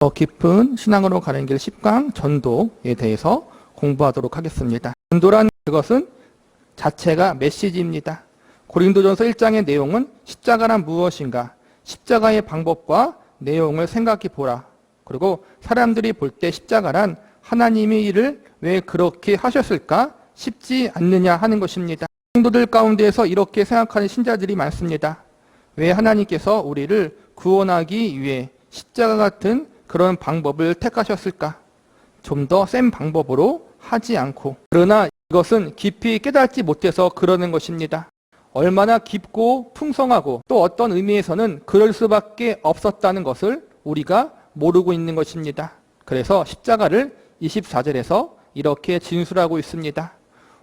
더 깊은 신앙으로 가는 길 10강 전도에 대해서 공부하도록 하겠습니다. 전도란 그것은 자체가 메시지입니다. 고린도전서 1장의 내용은 십자가란 무엇인가, 십자가의 방법과 내용을 생각해 보라. 그리고 사람들이 볼 때 십자가란 하나님이 이를 왜 그렇게 하셨을까 싶지 않느냐 하는 것입니다. 성도들 가운데에서 이렇게 생각하는 신자들이 많습니다. 왜 하나님께서 우리를 구원하기 위해 십자가 같은 그런 방법을 택하셨을까? 좀 더 센 방법으로 하지 않고. 그러나 이것은 깊이 깨닫지 못해서 그러는 것입니다. 얼마나 깊고 풍성하고 또 어떤 의미에서는 그럴 수밖에 없었다는 것을 우리가 모르고 있는 것입니다. 그래서 십자가를 24절에서 이렇게 진술하고 있습니다.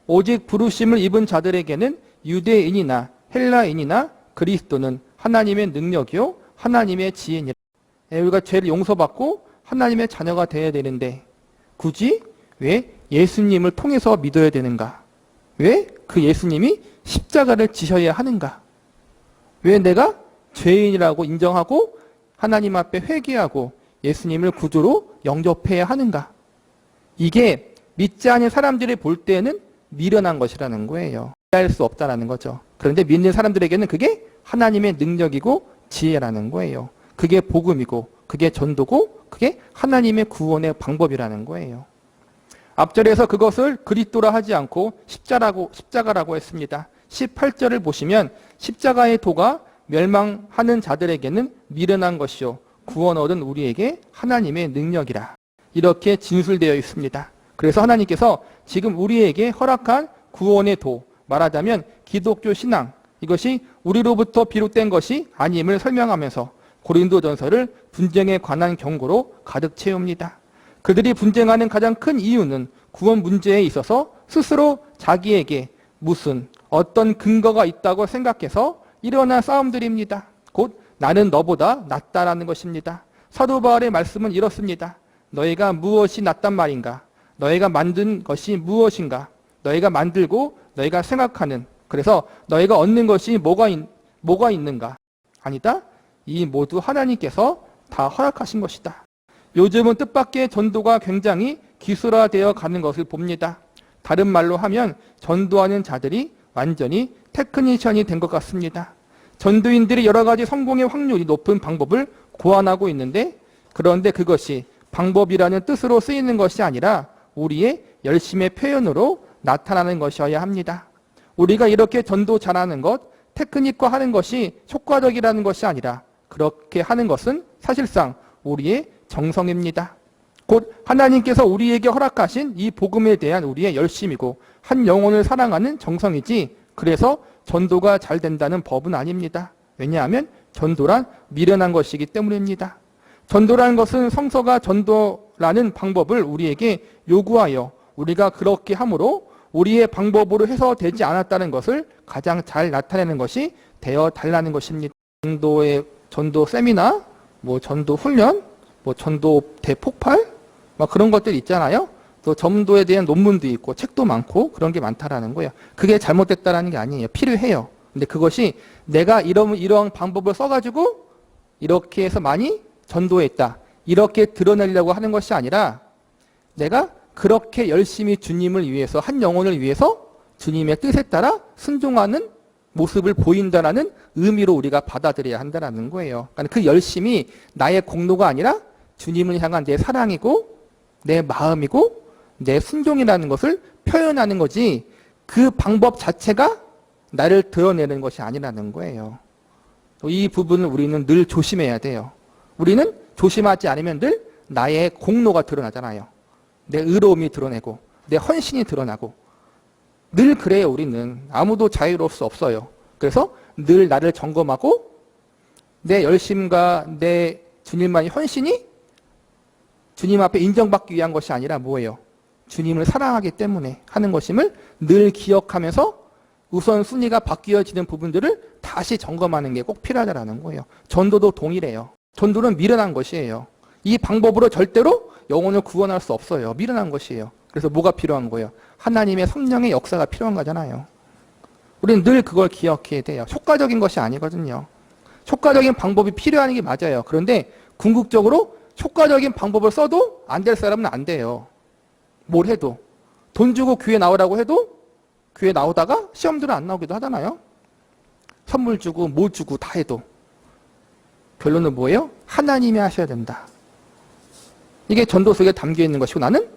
오직 부르심을 입은 자들에게는 유대인이나 헬라인이나 그리스도는 하나님의 능력이요 하나님의 지혜니라. 우리가 죄를 용서받고 하나님의 자녀가 되어야 되는데 굳이 왜 예수님을 통해서 믿어야 되는가? 왜 그 예수님이 십자가를 지셔야 하는가? 왜 내가 죄인이라고 인정하고 하나님 앞에 회개하고 예수님을 구주로 영접해야 하는가? 이게 믿지 않은 사람들이 볼 때는 미련한 것이라는 거예요. 이해할 수 없다는 거죠. 그런데 믿는 사람들에게는 그게 하나님의 능력이고 지혜라는 거예요. 그게 복음이고 그게 전도고 그게 하나님의 구원의 방법이라는 거예요. 앞절에서 그것을 그리스도라 하지 않고 십자가라고 했습니다. 18절을 보시면 십자가의 도가 멸망하는 자들에게는 미련한 것이요 구원 얻은 우리에게 하나님의 능력이라. 이렇게 진술되어 있습니다. 그래서 하나님께서 지금 우리에게 허락한 구원의 도, 말하자면 기독교 신앙, 이것이 우리로부터 비롯된 것이 아님을 설명하면서 고린도전서를 분쟁에 관한 경고로 가득 채웁니다. 그들이 분쟁하는 가장 큰 이유는 구원 문제에 있어서 스스로 자기에게 무슨 어떤 근거가 있다고 생각해서 일어난 싸움들입니다. 곧 나는 너보다 낫다라는 것입니다. 사도 바울의 말씀은 이렇습니다. 너희가 무엇이 낫단 말인가? 너희가 만든 것이 무엇인가? 너희가 만들고 너희가 생각하는, 그래서 너희가 얻는 것이 뭐가 있는가? 아니다. 이 모두 하나님께서 다 허락하신 것이다. 요즘은 뜻밖의 전도가 굉장히 기술화되어 가는 것을 봅니다. 다른 말로 하면 전도하는 자들이 완전히 테크니션이 된 것 같습니다. 전도인들이 여러 가지 성공의 확률이 높은 방법을 고안하고 있는데, 그런데 그것이 방법이라는 뜻으로 쓰이는 것이 아니라 우리의 열심의 표현으로 나타나는 것이어야 합니다. 우리가 이렇게 전도 잘하는 것, 테크닉화하는 것이 효과적이라는 것이 아니라 그렇게 하는 것은 사실상 우리의 정성입니다. 곧 하나님께서 우리에게 허락하신 이 복음에 대한 우리의 열심이고 한 영혼을 사랑하는 정성이지, 그래서 전도가 잘 된다는 법은 아닙니다. 왜냐하면 전도란 미련한 것이기 때문입니다. 전도라는 것은 성서가 전도라는 방법을 우리에게 요구하여 우리가 그렇게 함으로 우리의 방법으로 해서 되지 않았다는 것을 가장 잘 나타내는 것이 되어 달라는 것입니다. 전도 세미나, 전도 훈련, 전도 대폭발, 그런 것들 있잖아요. 또 전도에 대한 논문도 있고 책도 많고 그런 게 많다라는 거예요. 그게 잘못됐다라는 게 아니에요. 필요해요. 근데 그것이 내가 이런 방법을 써가지고 이렇게 해서 많이 전도했다, 이렇게 드러내려고 하는 것이 아니라 내가 그렇게 열심히 주님을 위해서, 한 영혼을 위해서 주님의 뜻에 따라 순종하는 모습을 보인다라는 의미로 우리가 받아들여야 한다는 거예요. 그러니까 그 열심이 나의 공로가 아니라 주님을 향한 내 사랑이고 내 마음이고 내 순종이라는 것을 표현하는 거지, 그 방법 자체가 나를 드러내는 것이 아니라는 거예요. 이 부분을 우리는 늘 조심해야 돼요. 우리는 조심하지 않으면 늘 나의 공로가 드러나잖아요. 내 의로움이 드러내고 내 헌신이 드러나고 늘 그래요. 우리는 아무도 자유로울 수 없어요. 그래서 늘 나를 점검하고 내 열심과 내 주님만의 헌신이 주님 앞에 인정받기 위한 것이 아니라 뭐예요? 주님을 사랑하기 때문에 하는 것임을 늘 기억하면서 우선순위가 바뀌어지는 부분들을 다시 점검하는 게 꼭 필요하다는 거예요. 전도도 동일해요. 전도는 미련한 것이에요. 이 방법으로 절대로 영혼을 구원할 수 없어요. 미련한 것이에요. 그래서 뭐가 필요한 거예요? 하나님의 성령의 역사가 필요한 거잖아요. 우리는 늘 그걸 기억해야 돼요. 효과적인 것이 아니거든요. 효과적인 방법이 필요한 게 맞아요. 그런데 궁극적으로 효과적인 방법을 써도 안 될 사람은 안 돼요. 뭘 해도. 돈 주고 교회 나오라고 해도 교회 나오다가 시험들은 안 나오기도 하잖아요. 선물 주고 뭘 주고 다 해도. 결론은 뭐예요? 하나님이 하셔야 된다. 이게 전도 속에 담겨 있는 것이고 나는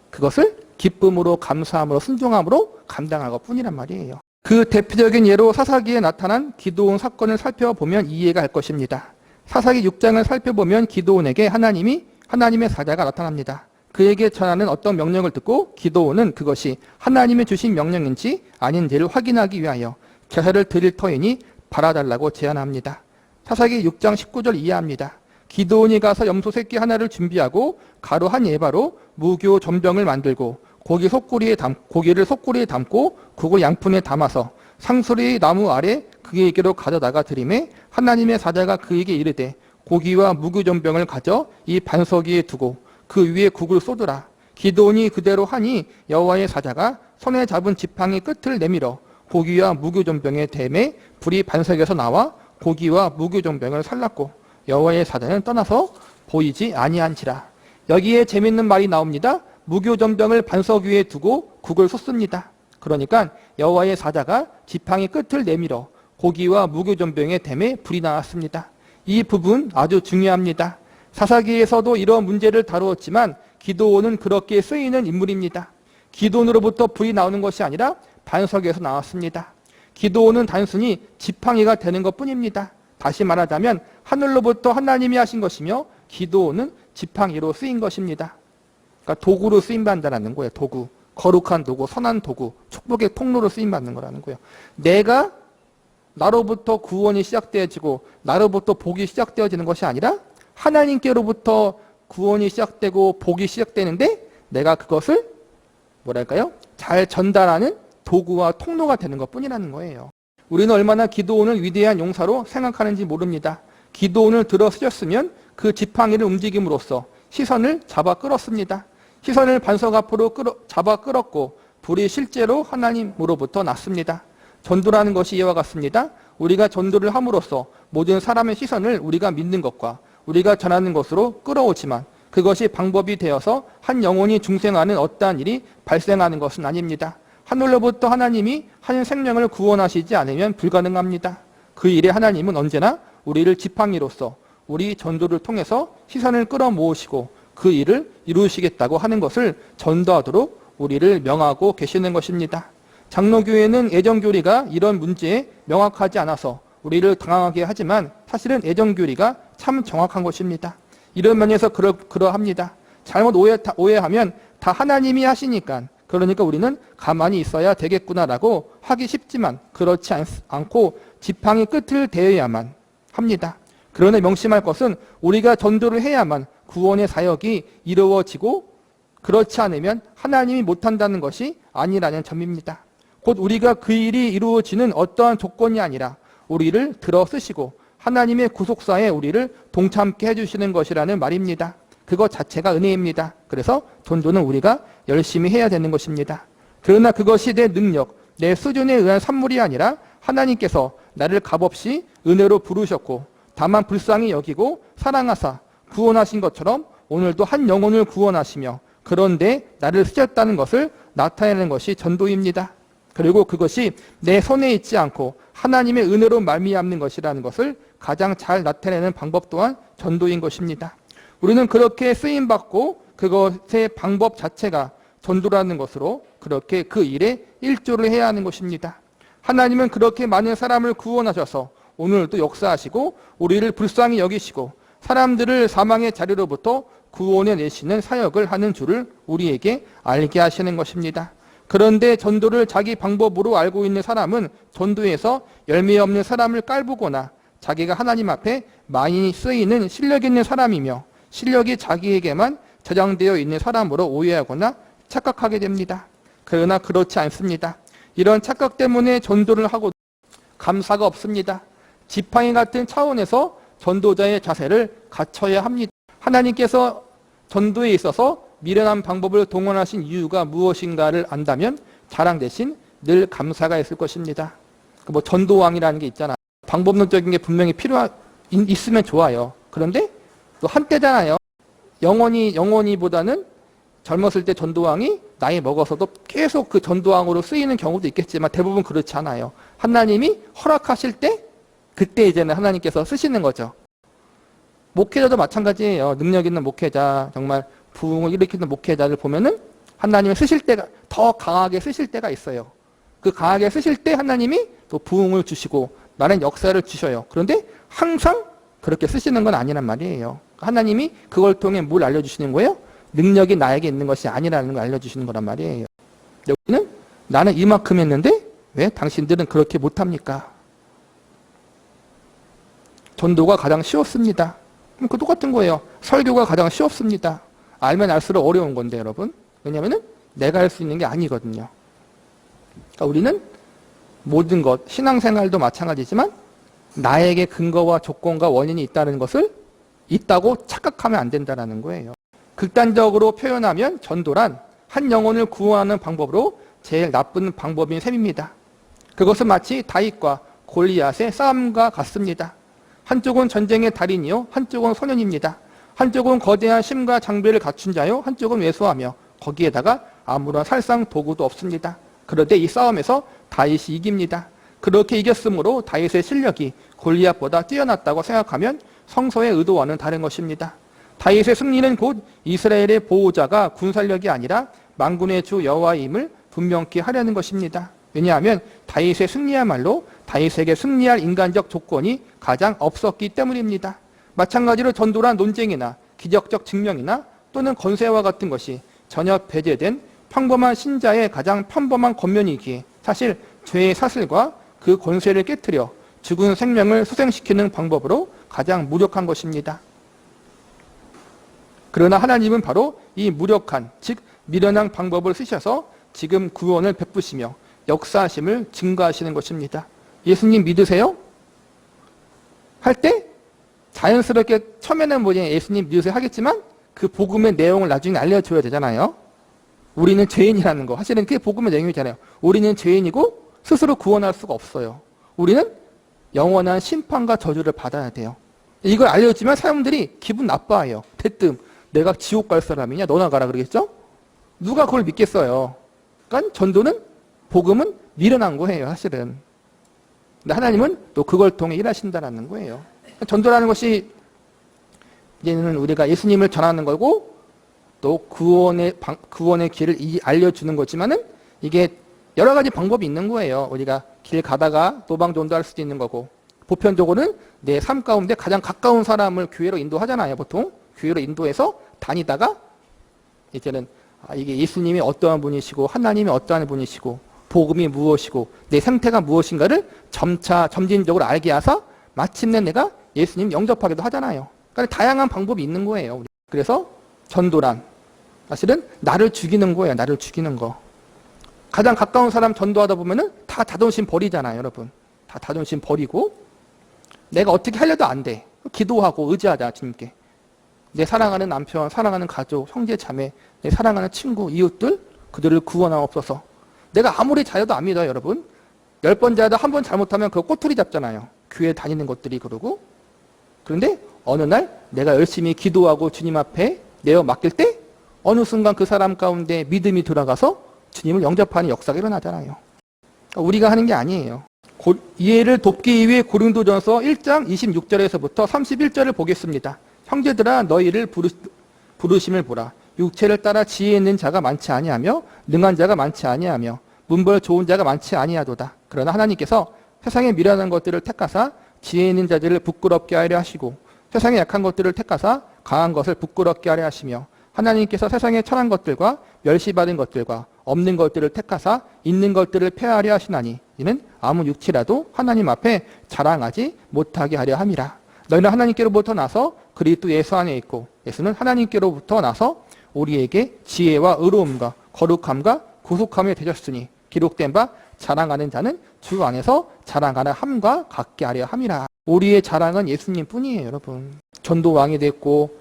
그것을 기쁨으로 감사함으로 순종함으로 감당할 것뿐이란 말이에요. 그 대표적인 예로 사사기에 나타난 기드온 사건을 살펴보면 이해가 할 것입니다. 사사기 6장을 살펴보면 기드온에게 하나님의 사자가 나타납니다. 그에게 전하는 어떤 명령을 듣고 기드온은 그것이 하나님이 주신 명령인지 아닌지를 확인하기 위하여 제사를 드릴 터이니 바라달라고 제안합니다. 사사기 6장 19절 이해합니다. 기드온이 가서 염소 새끼 하나를 준비하고 가루 한 예바로 무교 전병을 만들고 고기를 속구리에 담고 국을 양푼에 담아서 상수리 나무 아래 그에게로 가져다가 드리매 하나님의 사자가 그에게 이르되 고기와 무교 전병을 가져 이 반석 위에 두고 그 위에 국을 쏟으라. 기드온이 그대로 하니 여호와의 사자가 손에 잡은 지팡이 끝을 내밀어 고기와 무교 전병에 대매 불이 반석에서 나와 고기와 무교 전병을 살랐고 여호와의 사자는 떠나서 보이지 아니한지라. 여기에 재밌는 말이 나옵니다. 무교 전병을 반석 위에 두고 국을 쏟습니다. 그러니까 여호와의 사자가 지팡이 끝을 내밀어 고기와 무교 전병에 대매 불이 나왔습니다. 이 부분 아주 중요합니다. 사사기에서도 이런 문제를 다루었지만 기드온은 그렇게 쓰이는 인물입니다. 기드온으로부터 불이 나오는 것이 아니라 반석에서 나왔습니다. 기드온은 단순히 지팡이가 되는 것뿐입니다. 다시 말하자면 하늘로부터 하나님이 하신 것이며 기드온은 지팡이로 쓰인 것입니다. 그러니까 도구로 쓰임받는다는 거예요. 도구. 거룩한 도구, 선한 도구, 축복의 통로로 쓰임받는 거라는 거예요. 내가 나로부터 구원이 시작되어지고 나로부터 복이 시작되어지는 것이 아니라 하나님께로부터 구원이 시작되고 복이 시작되는데 내가 그것을 잘 전달하는 도구와 통로가 되는 것뿐이라는 거예요. 우리는 얼마나 기드온을 위대한 용사로 생각하는지 모릅니다. 기드온을 들어 쓰셨으면 그 지팡이를 움직임으로써 시선을 잡아 끌었습니다. 시선을 반석 앞으로 잡아 끌었고 불이 실제로 하나님으로부터 났습니다. 전도라는 것이 이와 같습니다. 우리가 전도를 함으로써 모든 사람의 시선을 우리가 믿는 것과 우리가 전하는 것으로 끌어오지만 그것이 방법이 되어서 한 영혼이 중생하는 어떠한 일이 발생하는 것은 아닙니다. 하늘로부터 하나님이 한 생명을 구원하시지 않으면 불가능합니다. 그 일에 하나님은 언제나 우리를 지팡이로서 우리 전도를 통해서 시선을 끌어모으시고 그 일을 이루시겠다고 하는 것을 전도하도록 우리를 명하고 계시는 것입니다. 장로교회는 애정교리가 이런 문제에 명확하지 않아서 우리를 당황하게 하지만 사실은 애정교리가 참 정확한 것입니다. 이런 면에서 그러합니다. 잘못 오해하면 다 하나님이 하시니까 그러니까 우리는 가만히 있어야 되겠구나라고 하기 쉽지만 그렇지 않고 지팡이 끝을 대어야만 합니다. 그러나 명심할 것은 우리가 전도를 해야만 구원의 사역이 이루어지고 그렇지 않으면 하나님이 못한다는 것이 아니라는 점입니다. 곧 우리가 그 일이 이루어지는 어떠한 조건이 아니라 우리를 들어 쓰시고 하나님의 구속사에 우리를 동참케 해주시는 것이라는 말입니다. 그것 자체가 은혜입니다. 그래서 전도는 우리가 열심히 해야 되는 것입니다. 그러나 그것이 내 능력, 내 수준에 의한 산물이 아니라 하나님께서 나를 값없이 은혜로 부르셨고 다만 불쌍히 여기고 사랑하사 구원하신 것처럼 오늘도 한 영혼을 구원하시며 그런데 나를 쓰셨다는 것을 나타내는 것이 전도입니다. 그리고 그것이 내 손에 있지 않고 하나님의 은혜로 말미암는 것이라는 것을 가장 잘 나타내는 방법 또한 전도인 것입니다. 우리는 그렇게 쓰임받고 그것의 방법 자체가 전도라는 것으로 그렇게 그 일에 일조를 해야 하는 것입니다. 하나님은 그렇게 많은 사람을 구원하셔서 오늘도 역사하시고 우리를 불쌍히 여기시고 사람들을 사망의 자리로부터 구원해 내시는 사역을 하는 줄을 우리에게 알게 하시는 것입니다. 그런데 전도를 자기 방법으로 알고 있는 사람은 전도에서 열매 없는 사람을 깔보거나 자기가 하나님 앞에 많이 쓰이는 실력 있는 사람이며 실력이 자기에게만 저장되어 있는 사람으로 오해하거나 착각하게 됩니다. 그러나 그렇지 않습니다. 이런 착각 때문에 전도를 하고 감사가 없습니다. 지팡이 같은 차원에서 전도자의 자세를 갖춰야 합니다. 하나님께서 전도에 있어서 미련한 방법을 동원하신 이유가 무엇인가를 안다면 자랑 대신 늘 감사가 있을 것입니다. 전도왕이라는 게 있잖아. 방법론적인 게 분명히 있으면 좋아요. 그런데 또 한때잖아요. 영원히보다는 젊었을 때 전도왕이 나이 먹어서도 계속 그 전도왕으로 쓰이는 경우도 있겠지만 대부분 그렇지 않아요. 하나님이 허락하실 때 그때 이제는 하나님께서 쓰시는 거죠. 목회자도 마찬가지예요. 능력 있는 목회자, 정말 부흥을 일으키는 목회자를 보면은 하나님이 쓰실 때가 더 강하게 쓰실 때가 있어요. 그 강하게 쓰실 때 하나님이 또 부흥을 주시고 많은 역사를 주셔요. 그런데 항상 그렇게 쓰시는 건 아니란 말이에요. 하나님이 그걸 통해 뭘 알려주시는 거예요? 능력이 나에게 있는 것이 아니라는 걸 알려주시는 거란 말이에요. 여기는 나는 이만큼 했는데 왜 당신들은 그렇게 못합니까? 전도가 가장 쉬웠습니다. 그 똑같은 거예요. 설교가 가장 쉬웠습니다. 알면 알수록 어려운 건데 여러분. 왜냐하면 내가 할 수 있는 게 아니거든요. 그러니까 우리는 모든 것, 신앙생활도 마찬가지지만 나에게 근거와 조건과 원인이 있다고 착각하면 안 된다는 거예요. 극단적으로 표현하면 전도란 한 영혼을 구원하는 방법으로 제일 나쁜 방법인 셈입니다. 그것은 마치 다윗과 골리앗의 싸움과 같습니다. 한쪽은 전쟁의 달인이요, 한쪽은 소년입니다. 한쪽은 거대한 힘과 장비를 갖춘 자요, 한쪽은 왜소하며 거기에다가 아무런 살상 도구도 없습니다. 그런데 이 싸움에서 다윗이 이깁니다. 그렇게 이겼으므로 다윗의 실력이 골리앗보다 뛰어났다고 생각하면 성서의 의도와는 다른 것입니다. 다윗의 승리는 곧 이스라엘의 보호자가 군사력이 아니라 만군의 주 여호와임을 분명히 하려는 것입니다. 왜냐하면 다윗의 승리야말로 다윗에게 승리할 인간적 조건이 가장 없었기 때문입니다. 마찬가지로 전도란 논쟁이나 기적적 증명이나 또는 권세와 같은 것이 전혀 배제된 평범한 신자의 가장 평범한 겉면이기에 사실 죄의 사슬과 그 권세를 깨트려 죽은 생명을 소생시키는 방법으로 가장 무력한 것입니다. 그러나 하나님은 바로 이 무력한, 즉 미련한 방법을 쓰셔서 지금 구원을 베푸시며 역사하심을 증거하시는 것입니다. 예수님 믿으세요? 할 때 자연스럽게 처음에는 예수님 믿으세요 하겠지만 그 복음의 내용을 나중에 알려줘야 되잖아요. 우리는 죄인이라는 거. 사실은 그게 복음의 내용이잖아요. 우리는 죄인이고 스스로 구원할 수가 없어요. 우리는 영원한 심판과 저주를 받아야 돼요. 이걸 알려주면 사람들이 기분 나빠해요. 대뜸 내가 지옥 갈 사람이냐? 너나 가라 그러겠죠? 누가 그걸 믿겠어요? 그러니까 전도는 복음은 미련한 거예요. 사실은. 근데 하나님은 또 그걸 통해 일하신다는 거예요. 전도라는 것이 이제는 우리가 예수님을 전하는 거고 또 구원의 길을 알려주는 거지만은 이게 여러 가지 방법이 있는 거예요. 우리가 길 가다가 노방전도할 수도 있는 거고 보편적으로는 내 삶 가운데 가장 가까운 사람을 교회로 인도하잖아요. 보통 교회로 인도해서 다니다가 이제는 이게 예수님이 어떠한 분이시고 하나님이 어떠한 분이시고 복음이 무엇이고 내 상태가 무엇인가를 점진적으로 알게 하사 마침내 내가 예수님 영접하기도 하잖아요. 그러니까 다양한 방법이 있는 거예요. 그래서 전도란 사실은 나를 죽이는 거예요. 나를 죽이는 거. 가장 가까운 사람 전도하다 보면은 다 자존심 버리잖아요, 여러분. 다 자존심 버리고 내가 어떻게 하려도 안 돼. 기도하고 의지하자, 주님께. 내 사랑하는 남편, 사랑하는 가족, 형제, 자매, 내 사랑하는 친구, 이웃들 그들을 구원하옵소서. 내가 아무리 잘해도 안 믿어요, 여러분. 10번 잘해도 한 번 잘못하면 그거 꼬투리 잡잖아요. 교회 다니는 것들이 그러고. 그런데 어느 날 내가 열심히 기도하고 주님 앞에 내어 맡길 때 어느 순간 그 사람 가운데 믿음이 들어가서 주님을 영접하는 역사가 일어나잖아요. 우리가 하는 게 아니에요. 이해를 돕기 위해 고린도전서 1장 26절에서부터 31절을 보겠습니다. 형제들아 너희를 부르심을 보라. 육체를 따라 지혜 있는 자가 많지 아니하며 능한 자가 많지 아니하며 문벌 좋은 자가 많지 아니하도다. 그러나 하나님께서 세상에 미련한 것들을 택하사 지혜 있는 자들을 부끄럽게 하려 하시고 세상에 약한 것들을 택하사 강한 것을 부끄럽게 하려 하시며 하나님께서 세상에 천한 것들과 멸시받은 것들과 없는 것들을 택하사 있는 것들을 폐하려 하시나니 이는 아무 육체라도 하나님 앞에 자랑하지 못하게 하려 함이라. 너희는 하나님께로부터 나서 그리스도 예수 안에 있고 예수는 하나님께로부터 나서 우리에게 지혜와 의로움과 거룩함과 구속함이 되셨으니 기록된 바 자랑하는 자는 주 안에서 자랑하는 함과 같게 하려 함이라. 우리의 자랑은 예수님 뿐이에요, 여러분. 전도왕이 됐고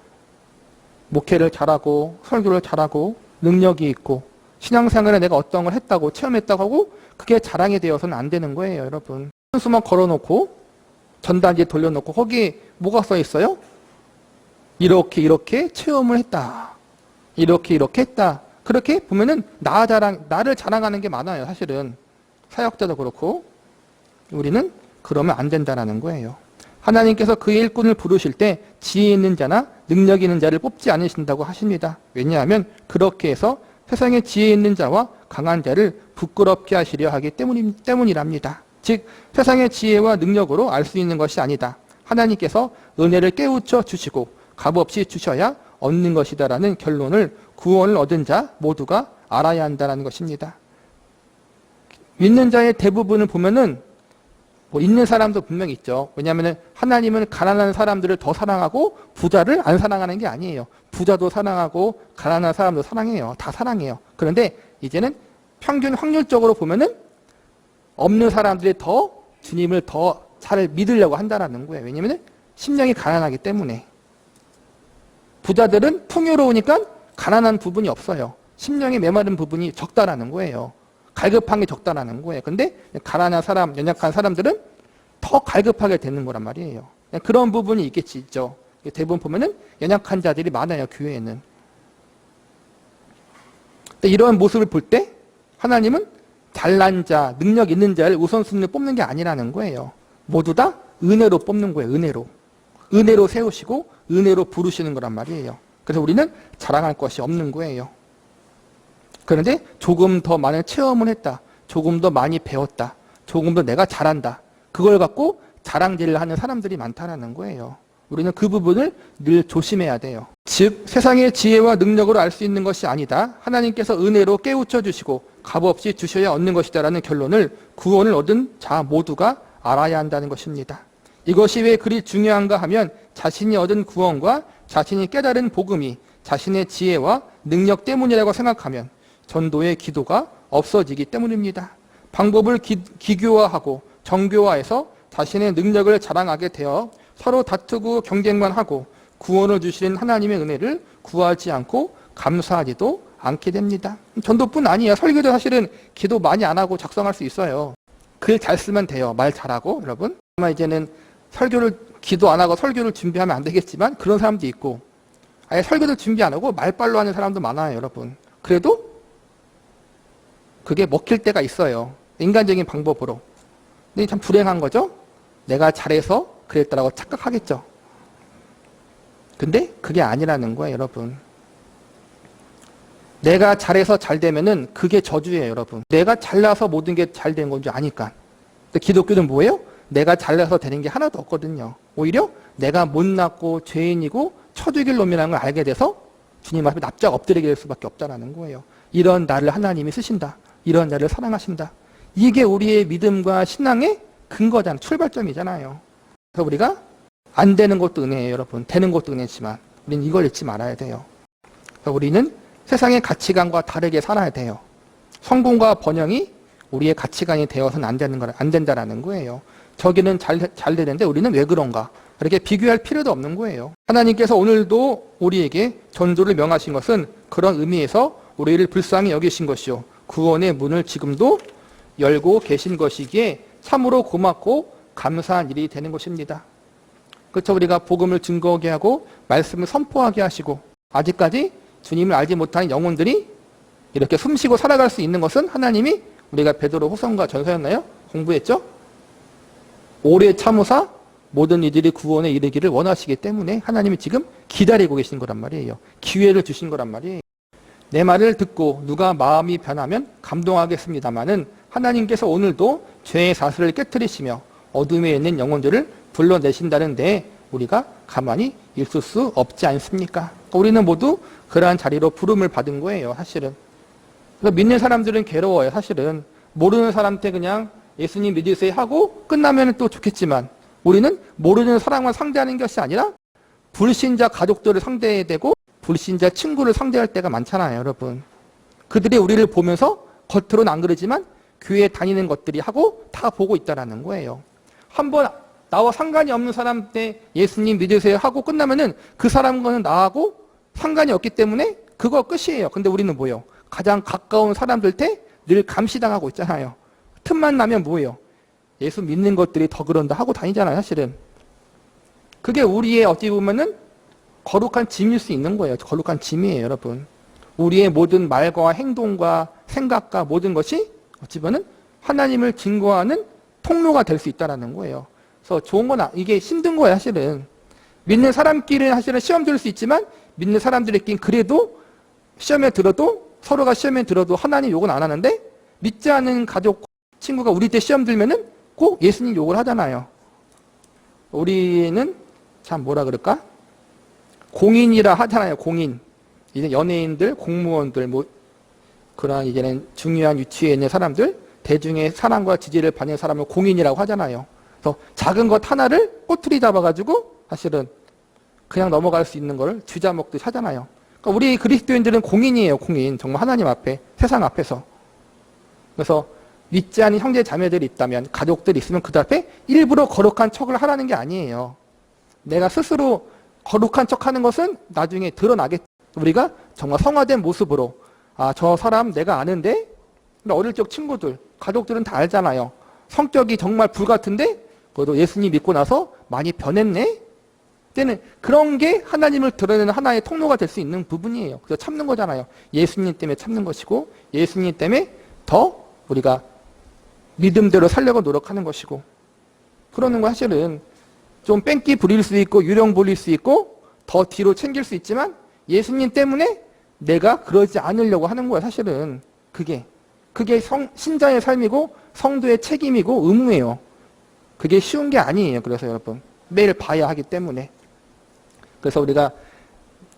목회를 잘하고 설교를 잘하고 능력이 있고 신앙생활에 내가 어떤 걸 했다고 체험했다고 하고 그게 자랑이 되어서는 안 되는 거예요, 여러분. 현수막 걸어놓고 전단지 돌려놓고 거기에 뭐가 써 있어요? 이렇게 체험을 했다. 이렇게 했다. 그렇게 보면은 나를 자랑하는 게 많아요. 사실은 사역자도 그렇고 우리는 그러면 안 된다는 거예요. 하나님께서 그의 일꾼을 부르실 때 지혜 있는 자나 능력 있는 자를 뽑지 않으신다고 하십니다. 왜냐하면 그렇게 해서 세상에 지혜 있는 자와 강한 자를 부끄럽게 하시려 하기 때문이랍니다. 즉 세상의 지혜와 능력으로 알 수 있는 것이 아니다. 하나님께서 은혜를 깨우쳐 주시고 값없이 주셔야 얻는 것이다라는 결론을 구원을 얻은 자 모두가 알아야 한다는 것입니다. 믿는 자의 대부분을 보면은 있는 사람도 분명히 있죠. 왜냐하면 하나님은 가난한 사람들을 더 사랑하고 부자를 안 사랑하는 게 아니에요. 부자도 사랑하고 가난한 사람도 사랑해요. 다 사랑해요. 그런데 이제는 평균 확률적으로 보면은 없는 사람들이 더 주님을 더 잘 믿으려고 한다는 거예요. 왜냐하면 심령이 가난하기 때문에. 부자들은 풍요로우니까 가난한 부분이 없어요. 심령이 메마른 부분이 적다라는 거예요. 갈급한 게 적다라는 거예요. 근데 가난한 사람, 연약한 사람들은 더 갈급하게 되는 거란 말이에요. 그런 부분이 있겠지, 있죠. 대부분 보면은 연약한 자들이 많아요, 교회에는. 근데 이런 모습을 볼 때 하나님은 잘난 자, 능력 있는 자를 우선순위로 뽑는 게 아니라는 거예요. 모두 다 은혜로 뽑는 거예요, 은혜로. 은혜로 세우시고 은혜로 부르시는 거란 말이에요. 그래서 우리는 자랑할 것이 없는 거예요. 그런데 조금 더 많은 체험을 했다. 조금 더 많이 배웠다. 조금 더 내가 잘한다. 그걸 갖고 자랑질을 하는 사람들이 많다는 거예요. 우리는 그 부분을 늘 조심해야 돼요. 즉 세상의 지혜와 능력으로 알 수 있는 것이 아니다. 하나님께서 은혜로 깨우쳐 주시고 값없이 주셔야 얻는 것이다라는 결론을 구원을 얻은 자 모두가 알아야 한다는 것입니다. 이것이 왜 그리 중요한가 하면 자신이 얻은 구원과 자신이 깨달은 복음이 자신의 지혜와 능력 때문이라고 생각하면 전도의 기도가 없어지기 때문입니다. 방법을 기교화하고 정교화해서 자신의 능력을 자랑하게 되어 서로 다투고 경쟁만 하고 구원을 주시는 하나님의 은혜를 구하지 않고 감사하지도 않게 됩니다. 전도뿐 아니에요. 설교도 사실은 기도 많이 안 하고 작성할 수 있어요. 글 잘 쓰면 돼요. 말 잘하고 여러분. 아마 이제는 설교를 기도 안 하고 설교를 준비하면 안 되겠지만 그런 사람도 있고 아예 설교를 준비 안 하고 말빨로 하는 사람도 많아요. 여러분. 그래도 그게 먹힐 때가 있어요. 인간적인 방법으로. 근데 참 불행한 거죠. 내가 잘해서 그랬다라고 착각하겠죠. 근데 그게 아니라는 거예요, 여러분. 내가 잘해서 잘 되면은 그게 저주예요, 여러분. 내가 잘나서 모든 게 잘 된 건 줄 아니까. 근데 기독교는 뭐예요? 내가 잘나서 되는 게 하나도 없거든요. 오히려 내가 못났고 죄인이고 쳐죽일 놈이라는 걸 알게 돼서 주님 앞에 납작 엎드리게 될 수밖에 없다는 거예요. 이런 나를 하나님이 쓰신다. 이런 나를 사랑하신다. 이게 우리의 믿음과 신앙의 근거잖아요. 출발점이잖아요. 그래서 우리가 안 되는 것도 은혜예요, 여러분. 되는 것도 은혜지만 우리는 이걸 잊지 말아야 돼요. 그래서 우리는 세상의 가치관과 다르게 살아야 돼요. 성공과 번영이 우리의 가치관이 되어서는 안 된다라는 거예요. 저기는 잘 되는데 우리는 왜 그런가? 이렇게 비교할 필요도 없는 거예요. 하나님께서 오늘도 우리에게 전도를 명하신 것은 그런 의미에서 우리를 불쌍히 여기신 것이요. 구원의 문을 지금도 열고 계신 것이기에 참으로 고맙고 감사한 일이 되는 것입니다. 그렇죠. 우리가 복음을 증거하게 하고 말씀을 선포하게 하시고 아직까지 주님을 알지 못하는 영혼들이 이렇게 숨쉬고 살아갈 수 있는 것은 하나님이 우리가 베드로 후서과 전서였나요? 공부했죠? 오래 참으사 모든 이들이 구원에 이르기를 원하시기 때문에 하나님이 지금 기다리고 계신 거란 말이에요. 기회를 주신 거란 말이에요. 내 말을 듣고 누가 마음이 변하면 감동하겠습니다마는 하나님께서 오늘도 죄의 사슬을 깨트리시며 어둠에 있는 영혼들을 불러내신다는데 우리가 가만히 있을 수 없지 않습니까? 우리는 모두 그러한 자리로 부름을 받은 거예요, 사실은. 그래서 믿는 사람들은 괴로워요, 사실은. 모르는 사람한테 그냥 예수님 믿으세요 하고 끝나면 또 좋겠지만 우리는 모르는 사람만 상대하는 것이 아니라 불신자 가족들을 상대해야 되고 불신자 친구를 상대할 때가 많잖아요, 여러분. 그들이 우리를 보면서 겉으로는 안 그러지만 교회에 다니는 것들이 하고 다 보고 있다는 거예요. 한번 나와 상관이 없는 사람한테 예수님 믿으세요 하고 끝나면은 그 사람과는 나하고 상관이 없기 때문에 그거 끝이에요. 근데 우리는 뭐예요? 가장 가까운 사람들한테 늘 감시당하고 있잖아요. 틈만 나면 뭐예요? 예수 믿는 것들이 더 그런다 하고 다니잖아요, 사실은. 그게 우리의 어찌 보면은 거룩한 짐일 수 있는 거예요. 거룩한 짐이에요, 여러분. 우리의 모든 말과 행동과 생각과 모든 것이 어찌 보면 하나님을 증거하는 통로가 될 수 있다는 거예요. 그래서 좋은 건 이게 힘든 거예요, 사실은. 믿는 사람끼리는 사실은 시험 들 수 있지만 믿는 사람들끼리는 그래도 시험에 들어도 서로가 시험에 들어도 하나님 욕은 안 하는데 믿지 않은 가족, 친구가 우리 때 시험 들면은 꼭 예수님 욕을 하잖아요. 우리는 참 뭐라 그럴까? 공인이라 하잖아요, 공인. 이제 연예인들, 공무원들, 뭐 그런 이제는 중요한 위치에 있는 사람들, 대중의 사랑과 지지를 받는 사람을 공인이라고 하잖아요. 그래서 작은 것 하나를 꼬투리 잡아가지고 사실은 그냥 넘어갈 수 있는 걸 쥐잡먹듯이 하잖아요. 그러니까 우리 그리스도인들은 공인이에요, 공인. 정말 하나님 앞에, 세상 앞에서. 그래서 믿지 않은 형제 자매들이 있다면, 가족들이 있으면 그 앞에 일부러 거룩한 척을 하라는 게 아니에요. 내가 스스로 거룩한 척하는 것은 나중에 드러나겠죠. 우리가 정말 성화된 모습으로 저 사람 내가 아는데 어릴 적 친구들, 가족들은 다 알잖아요. 성격이 정말 불같은데 그래도 예수님 믿고 나서 많이 변했네? 때는 그런 게 하나님을 드러내는 하나의 통로가 될 수 있는 부분이에요. 그래서 참는 거잖아요. 예수님 때문에 참는 것이고 예수님 때문에 더 우리가 믿음대로 살려고 노력하는 것이고 그러는 거 사실은 좀 뺑기 부릴 수 있고 유령 부릴 수 있고 더 뒤로 챙길 수 있지만 예수님 때문에 내가 그러지 않으려고 하는 거야. 사실은 그게 신자의 삶이고 성도의 책임이고 의무예요. 그게 쉬운 게 아니에요. 그래서 여러분 매일 봐야 하기 때문에 그래서 우리가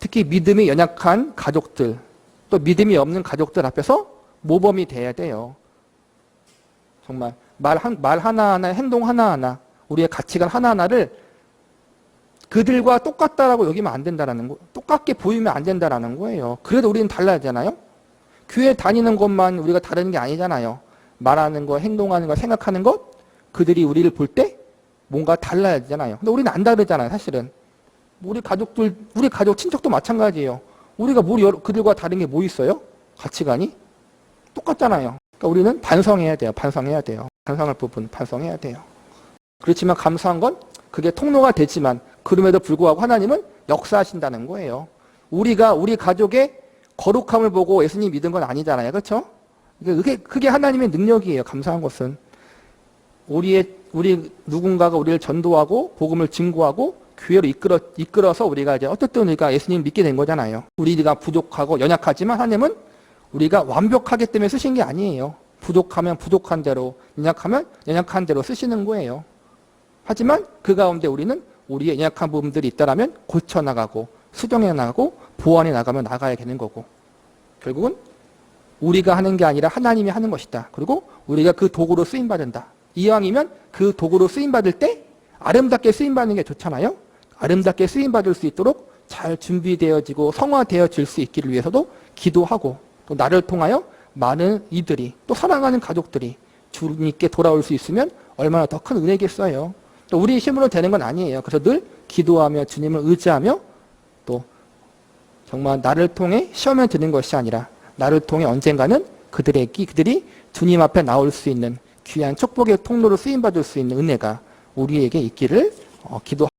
특히 믿음이 연약한 가족들 또 믿음이 없는 가족들 앞에서 모범이 돼야 돼요. 정말 말 하나하나 행동 하나하나 우리의 가치관 하나하나를 그들과 똑같다라고 여기면 안 된다라는 거, 똑같게 보이면 안 된다라는 거예요. 그래도 우리는 달라야잖아요. 교회 다니는 것만 우리가 다른 게 아니잖아요. 말하는 거, 행동하는 거, 생각하는 것, 그들이 우리를 볼 때 뭔가 달라야 되잖아요. 근데 우리는 안 다르잖아요, 사실은. 우리 가족, 친척도 마찬가지예요. 우리가 그들과 다른 게 뭐 있어요? 가치관이? 똑같잖아요. 그러니까 우리는 반성해야 돼요. 반성할 부분 반성해야 돼요. 그렇지만 감사한 건 그게 통로가 되지만 그럼에도 불구하고 하나님은 역사하신다는 거예요. 우리가 우리 가족의 거룩함을 보고 예수님 믿은 건 아니잖아요. 그렇죠? 그게 하나님의 능력이에요. 감사한 것은. 우리 누군가가 우리를 전도하고 복음을 증거하고 교회로 이끌어서 우리가 이제 어쨌든 우리가 예수님 믿게 된 거잖아요. 우리가 부족하고 연약하지만 하나님은 우리가 완벽하기 때문에 쓰신 게 아니에요. 부족하면 부족한 대로, 연약하면 연약한 대로 쓰시는 거예요. 하지만 그 가운데 우리는 우리의 연약한 부분들이 있다면 고쳐나가고 수정해 나가고 보완해 나가면 나가야 되는 거고 결국은 우리가 하는 게 아니라 하나님이 하는 것이다. 그리고 우리가 그 도구로 쓰임받는다. 이왕이면 그 도구로 쓰임받을 때 아름답게 쓰임받는 게 좋잖아요. 아름답게 쓰임받을 수 있도록 잘 준비되어지고 성화되어질 수 있기를 위해서도 기도하고 또 나를 통하여 많은 이들이 또 사랑하는 가족들이 주님께 돌아올 수 있으면 얼마나 더 큰 은혜겠어요. 또 우리 힘으로 되는 건 아니에요. 그래서 늘 기도하며 주님을 의지하며 또 정말 나를 통해 시험에 드는 것이 아니라 나를 통해 언젠가는 그들이 주님 앞에 나올 수 있는 귀한 축복의 통로로 쓰임받을 수 있는 은혜가 우리에게 있기를 기도합니다.